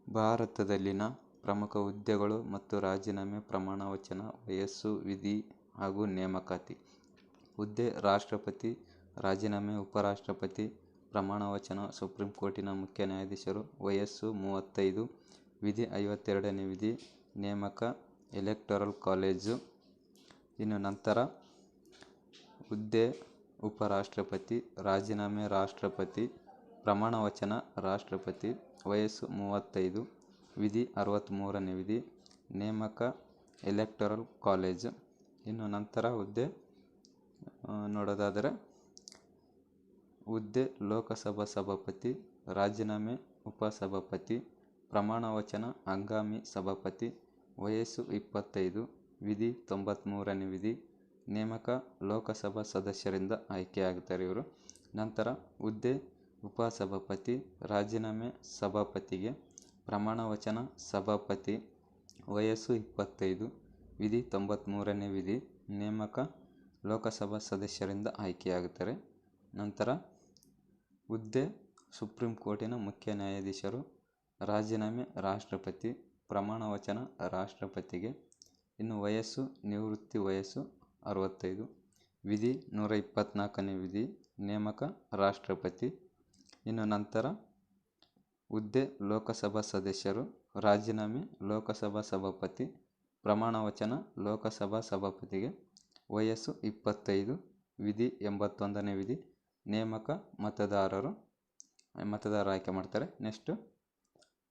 ಭಾರತದಲ್ಲಿನ ಪ್ರಮುಖ ಹುದ್ದೆಗಳು ಮತ್ತು ರಾಜೀನಾಮೆ ಪ್ರಮಾಣವಚನ ವಯಸ್ಸು ವಿಧಿ ಹಾಗೂ ನೇಮಕಾತಿ. ಹುದ್ದೆ: ರಾಷ್ಟ್ರಪತಿ. ರಾಜೀನಾಮೆ: ಉಪರಾಷ್ಟ್ರಪತಿ. ಪ್ರಮಾಣವಚನ: ಸುಪ್ರೀಂ ಕೋರ್ಟಿನ ಮುಖ್ಯ ನ್ಯಾಯಾಧೀಶರು. ವಯಸ್ಸು: 35. ವಿಧಿ: 52ನೇ ವಿಧಿ. ನೇಮಕ: ಎಲೆಕ್ಟೋರಲ್ ಕಾಲೇಜು. ಇನ್ನು ನಂತರ ಹುದ್ದೆ: ಉಪರಾಷ್ಟ್ರಪತಿ. ರಾಜೀನಾಮೆ: ರಾಷ್ಟ್ರಪತಿ. ಪ್ರಮಾಣವಚನ: ರಾಷ್ಟ್ರಪತಿ. ವಯಸ್ಸು: 35. ವಿಧಿ: 63ನೇ ವಿಧಿ. ನೇಮಕ: ಎಲೆಕ್ಟೋರಲ್ ಕಾಲೇಜು. ಇನ್ನು ನಂತರ ಹುದ್ದೆ ನೋಡೋದಾದರೆ ಹುದ್ದೆ: ಲೋಕಸಭಾ ಸಭಾಪತಿ. ರಾಜೀನಾಮೆ: ಉಪಸಭಾಪತಿ. ಪ್ರಮಾಣವಚನ: ಹಂಗಾಮಿ ಸಭಾಪತಿ. ವಯಸ್ಸು: 25. ವಿಧಿ: 93ನೇ ವಿಧಿ. ನೇಮಕ: ಲೋಕಸಭಾ ಸದಸ್ಯರಿಂದ ಆಯ್ಕೆಯಾಗುತ್ತಾರೆ ಇವರು. ನಂತರ ಹುದ್ದೆ: ಉಪಸಭಾಪತಿ. ರಾಜೀನಾಮೆ: ಸಭಾಪತಿಗೆ. ಪ್ರಮಾಣವಚನ: ಸಭಾಪತಿ. ವಯಸ್ಸು: 25. ವಿಧಿ: 93ನೇ ವಿಧಿ. ನೇಮಕ: ಲೋಕಸಭಾ ಸದಸ್ಯರಿಂದ ಆಯ್ಕೆಯಾಗುತ್ತಾರೆ. ನಂತರ ಹುದ್ದೆ: ಸುಪ್ರೀಂ ಕೋರ್ಟಿನ ಮುಖ್ಯ ನ್ಯಾಯಾಧೀಶರು. ರಾಜೀನಾಮೆ: ರಾಷ್ಟ್ರಪತಿ. ಪ್ರಮಾಣವಚನ: ರಾಷ್ಟ್ರಪತಿಗೆ. ಇನ್ನು ವಯಸ್ಸು: ನಿವೃತ್ತಿ ವಯಸ್ಸು 65. ವಿಧಿ: 124ನೇ ವಿಧಿ. ನೇಮಕ: ರಾಷ್ಟ್ರಪತಿ. ಇನ್ನು ನಂತರ ಹುದ್ದೆ: ಲೋಕಸಭಾ ಸದಸ್ಯರು. ರಾಜೀನಾಮೆ: ಲೋಕಸಭಾ ಸಭಾಪತಿ. ಪ್ರಮಾಣವಚನ: ಲೋಕಸಭಾ ಸಭಾಪತಿಗೆ. ವಯಸ್ಸು: 25. ವಿಧಿ: 81ನೇ ವಿಧಿ. ನೇಮಕ: ಮತದಾರರು ಆಯ್ಕೆ ಮಾಡ್ತಾರೆ. ನೆಕ್ಸ್ಟ್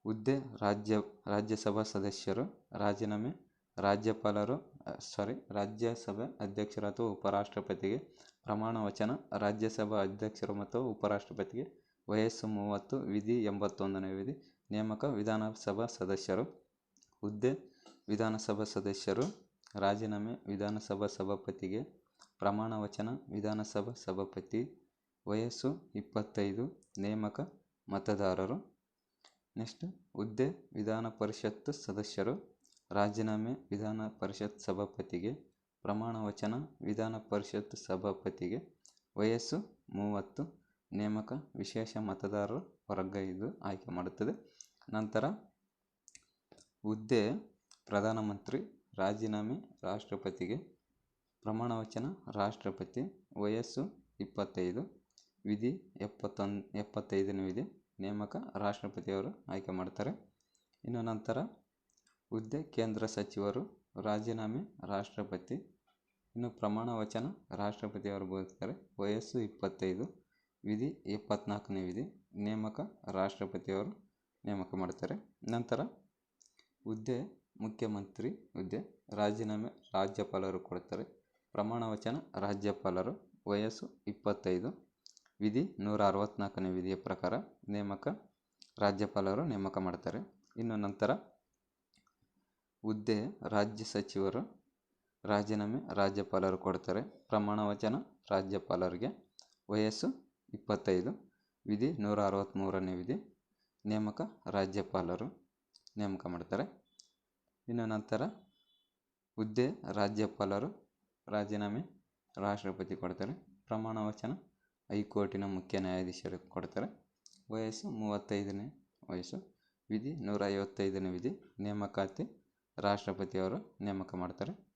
ಹುದ್ದೆ: ರಾಜ್ಯಸಭಾ ಸದಸ್ಯರು. ರಾಜೀನಾಮೆ: ರಾಜ್ಯಸಭೆ ಅಧ್ಯಕ್ಷರು ಅಥವಾ ಉಪರಾಷ್ಟ್ರಪತಿಗೆ. ಪ್ರಮಾಣವಚನ: ರಾಜ್ಯಸಭಾ ಅಧ್ಯಕ್ಷರು ಮತ್ತು ಉಪರಾಷ್ಟ್ರಪತಿಗೆ. ವಯಸ್ಸು: 30. ವಿಧಿ: 81ನೇ ವಿಧಿ. ನೇಮಕ: ವಿಧಾನಸಭಾ ಸದಸ್ಯರು. ಹುದ್ದೆ: ವಿಧಾನಸಭಾ ಸದಸ್ಯರು. ರಾಜೀನಾಮೆ: ವಿಧಾನಸಭಾ ಸಭಾಪತಿಗೆ. ಪ್ರಮಾಣವಚನ: ವಿಧಾನಸಭಾ ಸಭಾಪತಿ. ವಯಸ್ಸು: 25. ನೇಮಕ: ಮತದಾರರು. ನೆಕ್ಸ್ಟ್ ಹುದ್ದೆ: ವಿಧಾನ ಪರಿಷತ್ ಸದಸ್ಯರು. ರಾಜೀನಾಮೆ: ವಿಧಾನ ಪರಿಷತ್ ಸಭಾಪತಿಗೆ. ಪ್ರಮಾಣವಚನ: ವಿಧಾನ ಪರಿಷತ್ ಸಭಾಪತಿಗೆ. ವಯಸ್ಸು: 30. ನೇಮಕ: ವಿಶೇಷ ಮತದಾರರು ವರ್ಗ ಇದು ಆಯ್ಕೆ ಮಾಡುತ್ತದೆ. ನಂತರ ಹುದ್ದೆ: ಪ್ರಧಾನಮಂತ್ರಿ. ರಾಜೀನಾಮೆ: ರಾಷ್ಟ್ರಪತಿಗೆ. ಪ್ರಮಾಣವಚನ: ರಾಷ್ಟ್ರಪತಿ. ವಯಸ್ಸು: 25. ವಿಧಿ: 75ನೇ ವಿಧಿ. ನೇಮಕ: ರಾಷ್ಟ್ರಪತಿಯವರು ಆಯ್ಕೆ ಮಾಡ್ತಾರೆ. ಇನ್ನು ನಂತರ ಹುದ್ದೆ: ಕೇಂದ್ರ ಸಚಿವರು. ರಾಜೀನಾಮೆ: ರಾಷ್ಟ್ರಪತಿ. ಇನ್ನು ಪ್ರಮಾಣವಚನ: ರಾಷ್ಟ್ರಪತಿಯವರು ಬೋಧಿಸ್ತಾರೆ. ವಯಸ್ಸು: 25. ವಿಧಿ: 74ನೇ ವಿಧಿ. ನೇಮಕ: ರಾಷ್ಟ್ರಪತಿಯವರು ನೇಮಕ ಮಾಡ್ತಾರೆ. ನಂತರ ಹುದ್ದೆ: ಮುಖ್ಯಮಂತ್ರಿ ಹುದ್ದೆ. ರಾಜೀನಾಮೆ: ರಾಜ್ಯಪಾಲರು ಕೊಡ್ತಾರೆ. ಪ್ರಮಾಣವಚನ: ರಾಜ್ಯಪಾಲರು. ವಯಸ್ಸು: 25. ವಿಧಿ: 164ನೇ ವಿಧಿಯ ಪ್ರಕಾರ ನೇಮಕ: ರಾಜ್ಯಪಾಲರು ನೇಮಕ ಮಾಡ್ತಾರೆ. ಇನ್ನು ನಂತರ ಹುದ್ದೆ: ರಾಜ್ಯ ಸಚಿವರು. ರಾಜೀನಾಮೆ: ರಾಜ್ಯಪಾಲರು ಕೊಡ್ತಾರೆ. ಪ್ರಮಾಣವಚನ: ರಾಜ್ಯಪಾಲರಿಗೆ. ವಯಸ್ಸು: 25. ವಿಧಿ: 163ನೇ ವಿಧಿ. ನೇಮಕ: ರಾಜ್ಯಪಾಲರು ನೇಮಕ ಮಾಡ್ತಾರೆ. ಇನ್ನು ನಂತರ ಹುದ್ದೆ: ರಾಜ್ಯಪಾಲರು. ರಾಜೀನಾಮೆ: ರಾಷ್ಟ್ರಪತಿ ಕೊಡ್ತಾರೆ. ಪ್ರಮಾಣವಚನ: ಹೈಕೋರ್ಟಿನ ಮುಖ್ಯ ನ್ಯಾಯಾಧೀಶರು ಕೊಡ್ತಾರೆ. ವಯಸ್ಸು: 35ನೇ ವಯಸ್ಸು. ವಿಧಿ: 155ನೇ ವಿಧಿ. ನೇಮಕಾತಿ: ರಾಷ್ಟ್ರಪತಿಯವರು ನೇಮಕ ಮಾಡ್ತಾರೆ.